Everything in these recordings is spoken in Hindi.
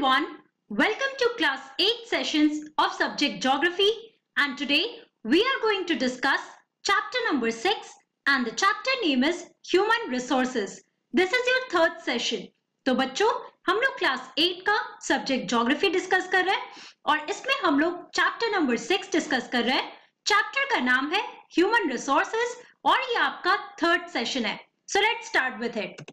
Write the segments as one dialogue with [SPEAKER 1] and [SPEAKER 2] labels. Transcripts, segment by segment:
[SPEAKER 1] everyone, welcome to class 8 sessions of subject geography, and today we are going to discuss chapter number 6 and the chapter name is human resources. This is your third session. तो बच्चों हम लोग क्लास 8 का सब्जेक्ट ज्योग्राफी डिस्कस कर रहे हैं और इसमें हम लोग चैप्टर नंबर 6 डिस्कस कर रहे हैं. चैप्टर का नाम है ह्यूमन रिसोर्सेज और ये आपका थर्ड सेशन है. So let's start with it.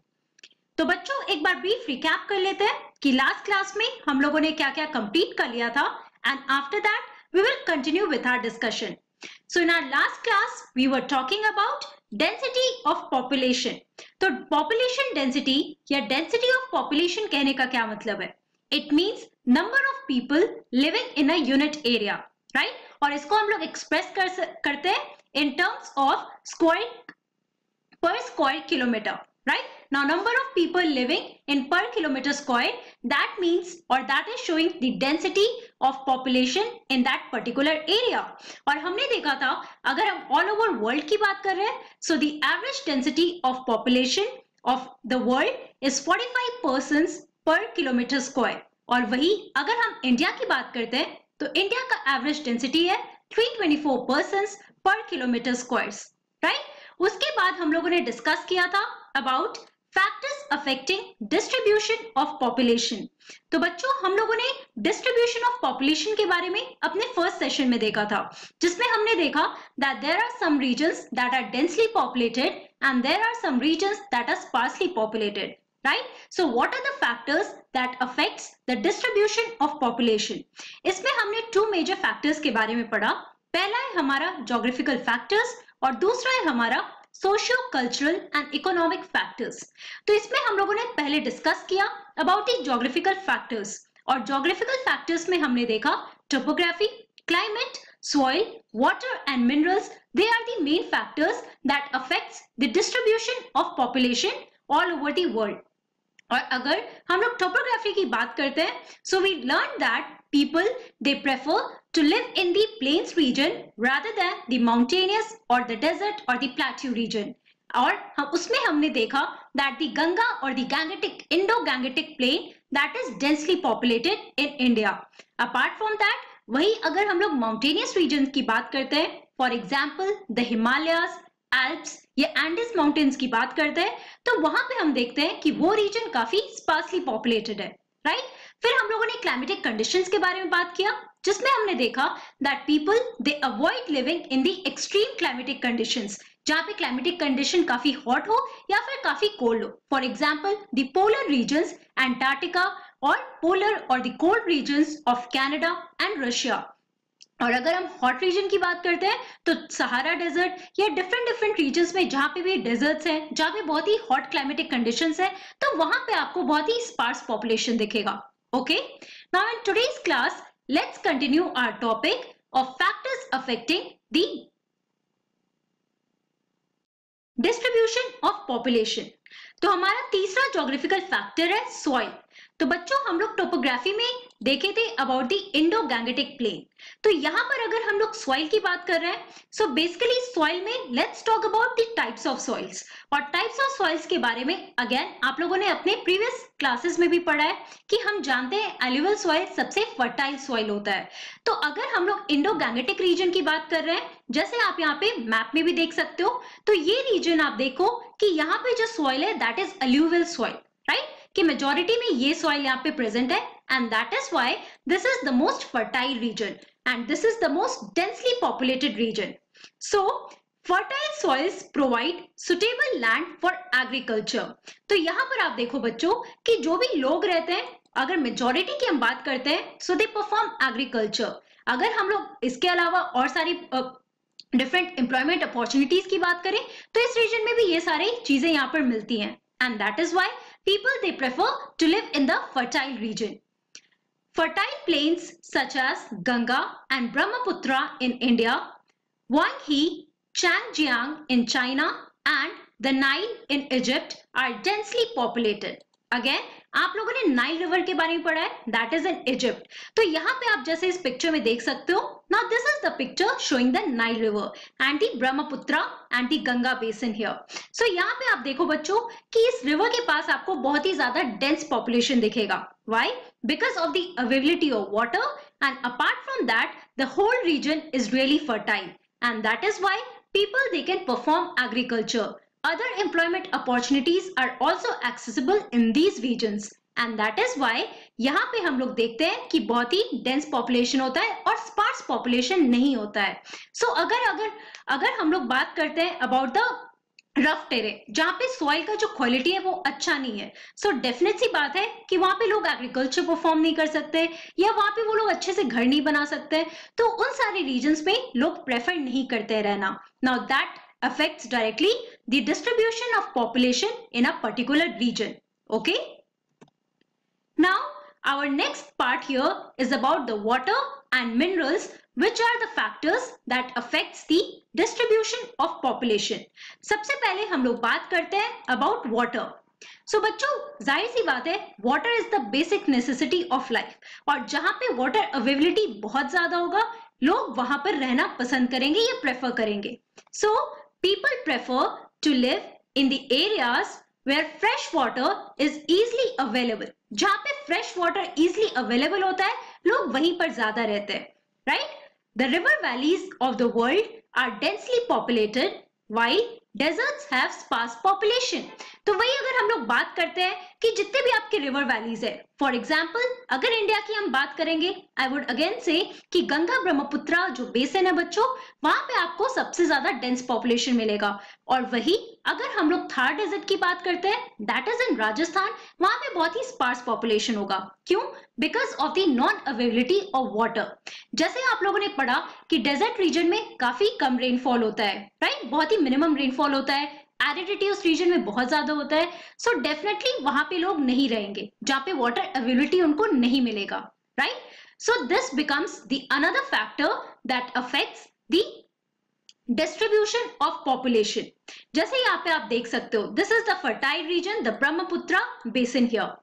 [SPEAKER 1] तो बच्चों एक बार ब्रीफ रिकैप कर लेते हैं कि लास्ट क्लास में हम लोगों ने क्या क्या कंप्लीट कर लिया था and after that we will continue with our discussion. So in our last class we were talking about density of population. तो पॉपुलेशन डेंसिटी या डेंसिटी ऑफ पॉपुलेशन कहने का क्या मतलब है? It means number of people living in a unit area, right? और इसको हम लोग एक्सप्रेस करते हैं in terms of square per square kilometer, right? Now number of people living in per kilometer square, that means or that is showing the density of population in that particular area. और हमने देखा था अगर हम all over world की बात कर रहे हैं, so the average density of population of the world is 45 persons per kilometer square. और वही अगर हम इंडिया की बात करते हैं तो इंडिया का एवरेज डेंसिटी है 324 persons per kilometer squares, right? उसके बाद हम लोगों ने डिस्कस किया था about factors affecting distribution of population. तो बच्चों हम लोगों ने डिस्ट्रीब्यूशन ऑफ पॉपुलेशन के बारे में अपने फर्स्ट सेशन में देखा था, जिसमें हमने देखा that there are some regions that are densely populated and there are some regions that are sparsely populated, right? So what are the factors that affects the distribution of population? इसमें हमने टू मेजर फैक्टर्स के बारे में पढ़ा. पहला है हमारा ज्योग्राफिकल फैक्टर्स और दूसरा है हमारा socio cultural and economic factors. तो इसमें हम लोगों ने पहले डिस्कस किया अबाउट द ज्योग्राफिकल फैक्टर्स और ज्योग्राफिकल फैक्टर्स में हमने देखा topography, climate, soil, water and minerals. They are the main factors that affects the distribution of population all over the world. और अगर हम लोग टोपोग्राफी की बात करते हैं so we learn that people they prefer to live in the plains region rather than the mountainous or the desert or the plateau region. और हम उसमें हमने देखा that the Ganga or the Gangetic Indo-Gangetic plain that is densely populated in India. Apart from that, वही अगर हम लोग mountainous regions की बात करते हैं, for example the Himalayas, Alps या Andes Mountains की बात करते हैं, तो वहां पे हम देखते हैं कि वो region काफी sparsely populated है, right? फिर हम लोगों ने क्लाइमेटिक कंडीशंस के बारे में बात किया, जिसमें हमने देखा that people they avoid living in the extreme climatic conditions, जहां पे क्लाइमेटिक कंडीशन काफी हॉट हो या फिर काफी कोल्ड हो. For example the polar regions Antarctica और पोलर और the cold regions of Canada and Russia. और अगर हम हॉट रीजन की बात करते हैं तो सहारा डेजर्ट या डिफरेंट रीजन्स में जहां पे भी डेजर्ट्स हैं, जहां पे बहुत ही हॉट क्लाइमेटिक कंडीशंस है, तो वहां पे आपको बहुत ही स्पार्स पॉपुलेशन दिखेगा. Okay, now in today's class, let's continue our topic of factors affecting the distribution of population. तो हमारा तीसरा ज्योग्राफिकल फैक्टर है सॉइल. तो बच्चों हम लोग टोपोग्राफी में देखे थे about the Indo Gangetic plain. तो यहाँ पर अगर हम लोग सॉइल की बात कर रहे हैं सो बेसिकली सॉइल में let's talk about the types of soils. और टाइप्स ऑफ सॉइल्स के बारे में अगेन आप लोगों ने अपने प्रीवियस क्लासेस में भी पढ़ा है कि हम जानते हैं एलुवियल सॉइल सबसे फर्टाइल सॉइल होता है. तो अगर हम लोग इंडो गैंगेटिक रीजन की बात कर रहे हैं, जैसे आप यहाँ पे मैप में भी देख सकते हो, तो ये रीजन आप देखो कि यहाँ पे जो सॉइल है that is alluvial soil, right? कि मेजॉरिटी में ये सॉइल यहाँ पे प्रेजेंट है and that is why this is the most fertile region and this is the most densely populated region. So fertile soils provide suitable land for agriculture. तो यहाँ पर आप देखो बच्चों कि जो भी लोग रहते हैं, अगर मेजॉरिटी की हम बात करते हैं सो दे परफॉर्म एग्रीकल्चर. अगर हम लोग इसके अलावा और सारी डिफरेंट एम्प्लॉयमेंट अपॉर्चुनिटीज की बात करें तो इस रीजन में भी ये सारी चीजें यहाँ पर मिलती हैं and that is why people they prefer to live in the fertile region. Fertile plains such as Ganga and Brahmaputra in India, Huanghe, Changjiang in China and the Nile in Egypt are densely populated. Again, आप लोगों ने नाइल रिवर के बारे में पढ़ा है, दैट इज इन इजिप्ट. तो यहाँ पे आप जैसे इस पिक्चर में देख सकते हो Now this is the picture showing the Nile River and the Brahmaputra and the Ganga basin here. So यहाँ पे आप देखो बच्चों कि इस river के पास आपको बहुत ही ज़्यादा dense population दिखेगा. Why? Because of the availability of water, and apart from that, the whole region is really fertile, and that is why people they can perform agriculture. Other employment opportunities are also accessible in these regions, and that is why यहाँ पे हम लोग देखते हैं कि बहुत ही dense population होता है और sparse population नहीं होता है. So अगर हम लोग बात करते हैं about the रफ टेरेन जहाँ पे सॉइल का जो क्वालिटी है वो अच्छा नहीं है, सो डेफिनेट सी बात है कि वहां पे लोग एग्रीकल्चर परफॉर्म नहीं कर सकते या वहां पे वो लोग अच्छे से घर नहीं बना सकते, तो उन सारे रीजन्स में लोग प्रेफर नहीं करते रहना. Now that affects directly the distribution of population in a particular region. Okay, now our next part here is about the water and minerals, which are the factors that affects the distribution of population. सबसे पहले हम लोग बात करते हैं about water. So बच्चों जाहिर सी बात है water is the basic necessity of life, और जहाँ पे water availability बहुत ज़्यादा होगा लोग वहाँ पर रहना पसंद करेंगे या prefer करेंगे. So people prefer to live in the areas where fresh water is easily available. जहाँ पे fresh water easily available होता है लोग वहीं पर ज्यादा रहते हैं, right? The river valleys of the world are densely populated while deserts have sparse population. तो वही अगर हम लोग बात करते हैं कि जितने भी आपके रिवर वैलीज है, फॉर एग्जाम्पल अगर इंडिया की हम बात करेंगे, आई वुड अगेन से कि गंगा ब्रह्मपुत्रा जो बेसिन है बच्चों वहां पे आपको सबसे ज्यादा डेंस पॉपुलेशन मिलेगा. और वही अगर हम लोग थार डेजर्ट की बात करते हैं, दैट इज इन राजस्थान, वहां पे बहुत ही स्पार्स पॉपुलेशन होगा. क्यों? Because of the non availability of water. जैसे आप लोगों ने पढ़ा कि डेजर्ट रीजन में काफी कम रेनफॉल होता है, राइट? बहुत ही मिनिमम रेनफॉल होता है. एरिडिटी उस रीजन में बहुत ज्यादा होता है, सो डेफिनेटली वहां पे लोग नहीं रहेंगे जहां पे वाटर अवेलेबिलिटी उनको नहीं मिलेगा, right? So this becomes the another factor that affects the distribution of population. जैसे यहाँ पे आप देख सकते हो, this is the fertile region, the Brahmaputra basin here.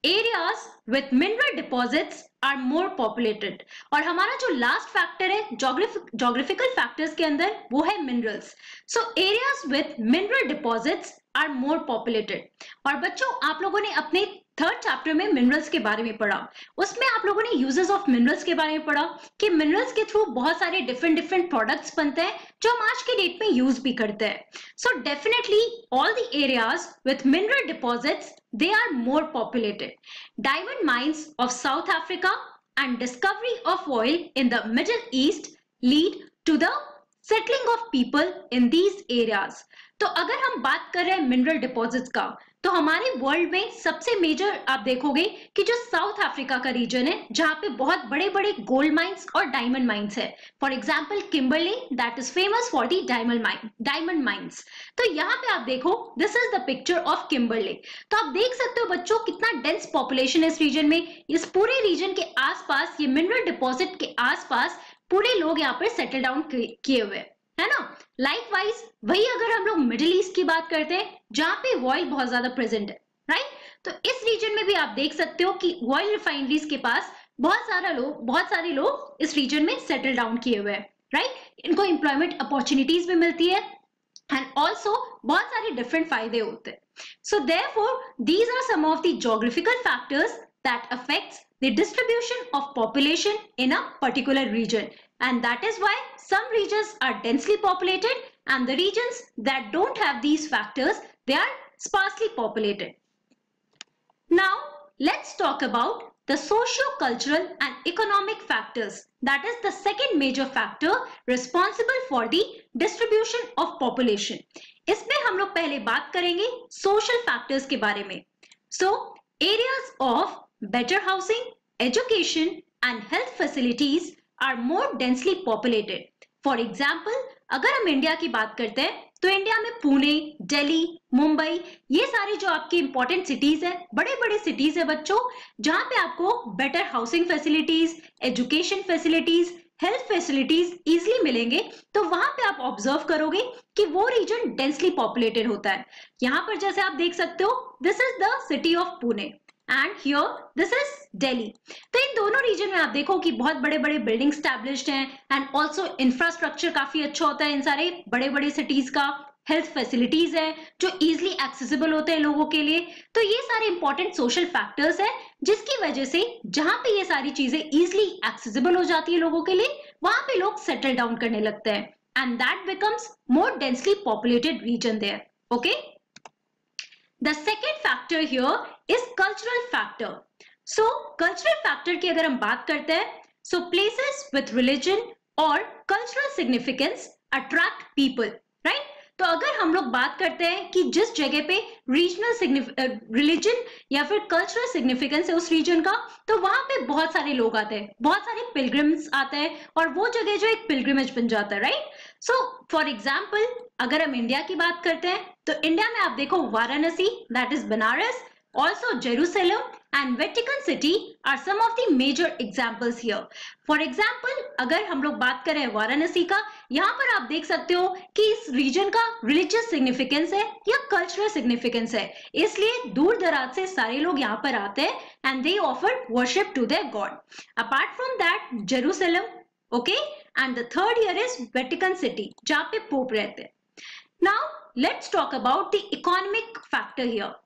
[SPEAKER 1] Areas with mineral deposits are more populated. और हमारा जो लास्ट फैक्टर है जोग्राफिकल फैक्टर्स के अंदर वो है minerals. So areas with mineral deposits are more populated. और बच्चों आप लोगों ने अपने थर्ड चैप्टर में मिनरल्स के बारे में पढ़ा, उसमें आप लोगों ने यूजेस ऑफ मिनरल्स के बारे में पढ़ा कि मिनरल्स के थ्रू बहुत सारे डिफरेंट प्रोडक्ट्स बनते हैं जो हम आज के डेट में यूज भी करते हैं. So definitely all the areas with mineral deposits they are more populated. Diamond mines of South Africa and discovery of oil in the Middle East lead to the settling of people in these areas. तो अगर हम बात कर रहे हैं मिनरल डिपॉजिट्स का, तो हमारे वर्ल्ड में सबसे मेजर आप देखोगे कि जो साउथ अफ्रीका का रीजन है जहां पे बहुत बड़े बड़े गोल्ड माइंस और डायमंड माइंस है. For example Kimberley that is famous for the diamond mines. तो यहाँ पे आप देखो, this is the picture of Kimberley. तो आप देख सकते हो बच्चों कितना डेंस पॉपुलेशन है इस रीजन में. इस पूरे रीजन के आसपास, ये मिनरल डिपॉजिट के आसपास पूरे लोग यहाँ पर सेटल डाउन किए हुए है ना. लाइकवाइज वही अगर हम लोग मिडिल ईस्ट की बात करते हैं जहां पे ऑयल बहुत ज्यादा प्रेजेंट है, राइट? तो इस रीजन में भी आप देख सकते हो कि ऑयल रिफाइनरीज के पास बहुत सारे लोग इस रीजन में सेटल डाउन किए हुए हैं, राइट? इनको एम्प्लॉयमेंट अपॉर्चुनिटीज भी मिलती है एंड ऑल्सो बहुत सारे डिफरेंट फायदे होते हैं. So therefore these are some of the geographical factors that affects the distribution of population in a particular region. And that is why some regions are densely populated and the regions that don't have these factors, they are sparsely populated. Now, let's talk about the socio-cultural and economic factors. That is the second major factor responsible for the distribution of population. इसमें हम लोग पहले बात करेंगे social factors के बारे में. So, areas of better housing, education and health facilities are more densely populated. For example, अगर हम इंडिया की बात करते हैं तो इंडिया में पुणे, दिल्ली, मुंबई, ये सारे जो आपके इंपॉर्टेंट सिटीज है, बड़े बड़े सिटीज है बच्चों, जहां पे आपको better housing facilities, education facilities, health facilities easily मिलेंगे. तो वहां पे आप ऑब्जर्व करोगे कि वो रीजन डेंसली पॉपुलेटेड होता है. यहाँ पर जैसे आप देख सकते हो, this is the city of Pune. And here this is Delhi. तो इन दोनों रीजन में आप देखो कि बहुत बड़े बड़े बिल्डिंग स्टैब्लिश्ड हैं एंड ऑल्सो इंफ्रास्ट्रक्चर काफी अच्छा होता है इन सारे बड़े बड़े सिटीज का, हेल्थ फैसिलिटीज है जो इजिली एक्सेसिबल होते हैं लोगों के लिए। तो ये सारे इंपॉर्टेंट सोशल फैक्टर्स है जिसकी वजह से जहां पे ये सारी चीजें इजिली एक्सेसिबल हो जाती है लोगों के लिए, वहां पे लोग सेटल डाउन करने लगते हैं and that becomes more densely populated region there. Okay, the second factor here is cultural factor. So cultural factor की अगर हम बात करते हैं, सो प्लेसेस विथ रिलीजन और cultural significance attract people, right. तो अगर हम लोग बात करते हैं कि जिस जगह पे रीजनल रिलीजन या फिर कल्चरल सिग्निफिकेंस है उस रीजन का, तो वहां पे बहुत सारे लोग आते हैं, बहुत सारे पिलग्रिम्स आते हैं और वो जगह जो एक पिलग्रिमेज बन जाता है, राइट। सो फॉर एग्जाम्पल अगर हम इंडिया की बात करते हैं तो इंडिया में आप देखो Varanasi, that is Banaras, also Jerusalem and Vatican City are some of the major examples here. For example, अगर हम लोग बात करें वाराणसी का, यहाँ पर आप देख सकते हो कि इस रीजन का रिलीजियस सिग्निफिकेंस है या कल्चरल सिग्निफिकेंस है, इसलिए दूर दराज से सारे लोग यहाँ पर आते हैं and they offer worship to their god. Apart from that Jerusalem, okay, and the third here is Vatican City जहाँ पे पोप रहते हैं। Now let's talk about the economic factor here.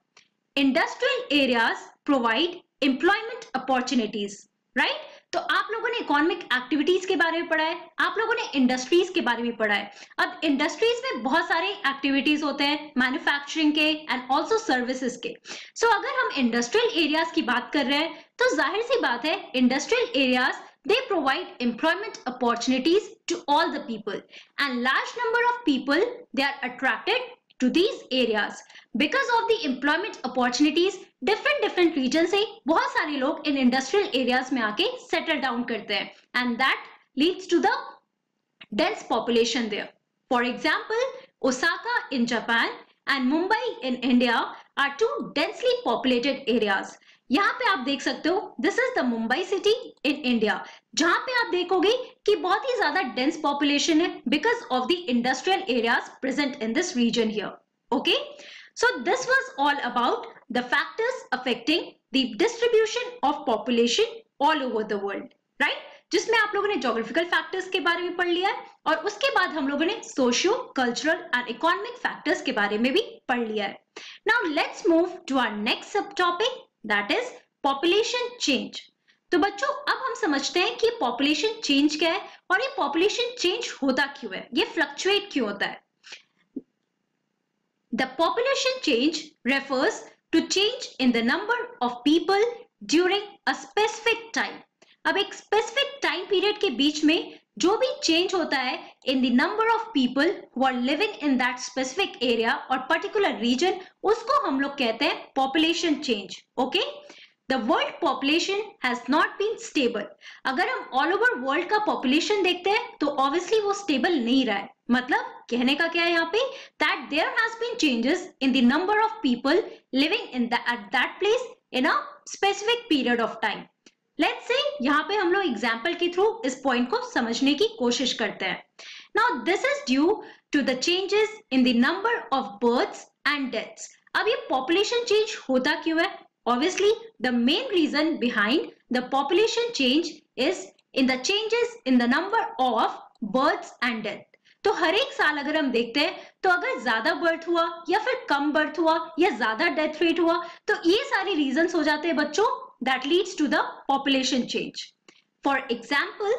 [SPEAKER 1] Industrial areas provide employment opportunities, right. तो आप लोगों ने इकोनॉमिक एक्टिविटीज के बारे में पढ़ा है, आप लोगों ने इंडस्ट्रीज के बारे में पढ़ा है। अब इंडस्ट्रीज में बहुत सारे एक्टिविटीज होते हैं, मैन्युफैक्चरिंग के एंड ऑल्सो सर्विसेज के। सो अगर हम इंडस्ट्रियल एरियाज की बात कर रहे हैं तो जाहिर सी बात है industrial areas they provide employment opportunities to all the people and large number of people they are attracted to these areas because of the employment opportunities। different region से बहुत सारे लोग इन industrial areas में आके settle down करते हैं and that leads to the dense population there। For example, Osaka in Japan and Mumbai in India are two densely populated areas। यहाँ पे आप देख सकते हो this is the Mumbai city in India, जहां पे आप देखोगे कि बहुत ही ज्यादा डेंस पॉपुलेशन है because of the industrial areas present in this region here. Okay, so this was all about the factors affecting the distribution of population all over the world, right, जिसमें आप लोगों ने ज्योग्राफिकल फैक्टर्स के बारे में पढ़ लिया है और उसके बाद हम लोगों ने socio cultural and economic factors के बारे में भी पढ़ लिया है। Now let's move to our next subtopic, that is population change. तो बच्चों अब हम समझते हैं कि पॉपुलेशन चेंज क्या है और ये पॉपुलेशन चेंज होता क्यों है, ये फ्लक्चुएट क्यों होता है। The population change refers to change in the number of people during a specific time. अब एक स्पेसिफिक टाइम पीरियड के बीच में जो भी चेंज होता है in the number of people who are living in that specific area और पर्टिकुलर रीजन, उसको हम लोग कहते हैं population change. Okay, the world population has not been stable. अगर हम ऑल ओवर वर्ल्ड का पॉपुलेशन देखते हैं तो ऑब्वियसली वो स्टेबल नहीं रहा है, मतलब कहने का क्या है यहाँ पे, that there has been changes in the number of people living in at that place in a specific period of time. Let's say यहाँ पे हम लोग एग्जाम्पल के थ्रू इस पॉइंट को समझने की कोशिश करते हैं। Now this is due to the changes in the number of births and deaths. अब ये पॉपुलेशन चेंज होता क्यों है? Obviously the main reason behind the population change is in the changes in the number of births and death. तो हर एक साल अगर हम देखते हैं तो अगर ज्यादा बर्थ हुआ या फिर कम बर्थ हुआ या ज्यादा डेथ रेट हुआ तो ये सारे रीजंस हो जाते हैं बच्चों that leads to the population change. For example,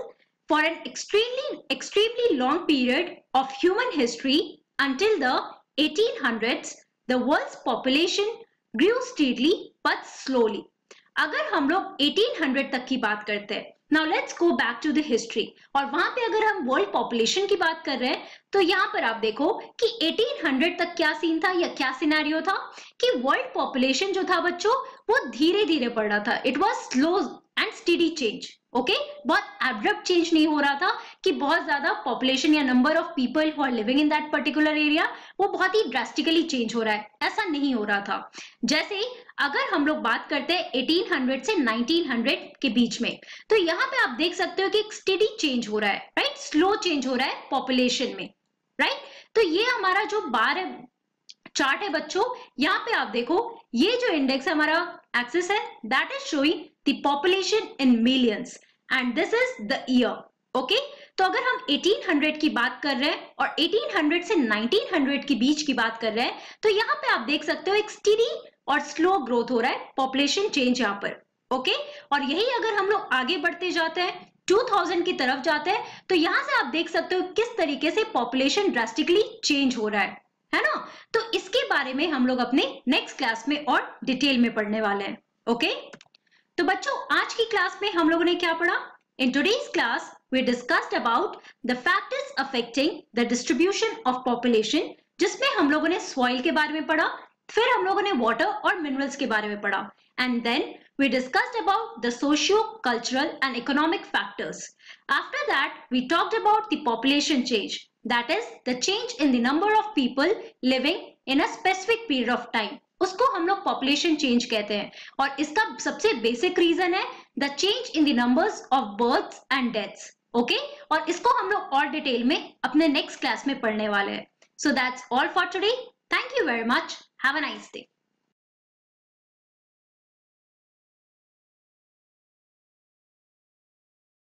[SPEAKER 1] for an extremely long period of human history until the 1800s, the world's population grew steadily but slowly. अगर हम लोग 1800 तक की बात करते हैं, now let's go back to the history, और वहां पे अगर हम वर्ल्ड पॉपुलेशन की बात कर रहे हैं तो यहाँ पर आप देखो कि 1800 तक क्या सीन था या क्या सिनेरियो था कि वर्ल्ड पॉपुलेशन जो था बच्चों वो धीरे धीरे बढ़ रहा था। It was slow and steady change. Okay, बहुत एब्रप्ट चेंज नहीं हो रहा था कि बहुत ज्यादा पॉपुलेशन या number of people who are living in that particular area वो बहुत ही ड्रास्टिकली चेंज हो रहा है, ऐसा नहीं हो रहा था। जैसे अगर हम लोग बात करते हैं 1800 से 1900 के बीच में, तो यहाँ पे आप देख सकते हो कि एक स्टेडी चेंज हो रहा है, राइट, स्लो चेंज हो रहा है पॉपुलेशन में, राइट। तो ये हमारा जो बार है चार्ट है बच्चों, यहाँ पे आप देखो ये जो इंडेक्स है हमारा एक्सिस है, that is showing the population in millions and this is the year. Okay, तो अगर हम 1800 की बात कर रहे हैं और 1800 से 1900 के बीच की बात कर रहे हैं, तो यहाँ पे आप देख सकते हो एक स्टेडी और स्लो ग्रोथ हो रहा है, पॉपुलेशन चेंज यहाँ पर। ओके, और यही अगर हम लोग आगे बढ़ते जाते हैं 2000 की तरफ जाते हैं, तो यहाँ से आप देख सकते हो किस तरीके से पॉपुलेशन ड्रास्टिकली चेंज हो रहा है ना। तो इसके बारे में हम लोग अपने नेक्स्ट क्लास में और डिटेल में पढ़ने वाले हैं। ओके, तो बच्चों आज की क्लास में हम लोगों ने क्या पढ़ा? In today's class, we discussed about the factors affecting the distribution of population, जिसमें हम लोगों ने soil के बारे में पढ़ा, फिर हम लोगों ने water और minerals के बारे में पढ़ा, and then we discussed about the socio-cultural and economic factors. After that, we talked about the population change, that is the change in the number of people living in a specific period of time. उसको हम लोग पॉपुलेशन चेंज कहते हैं और इसका सबसे बेसिक रीजन है the change in the numbers of births and deaths. Okay, और इसको हम लोग और डिटेल में अपने नेक्स्ट क्लास में पढ़ने वाले हैं। So that's all for today. Thank you very much. Have a nice day.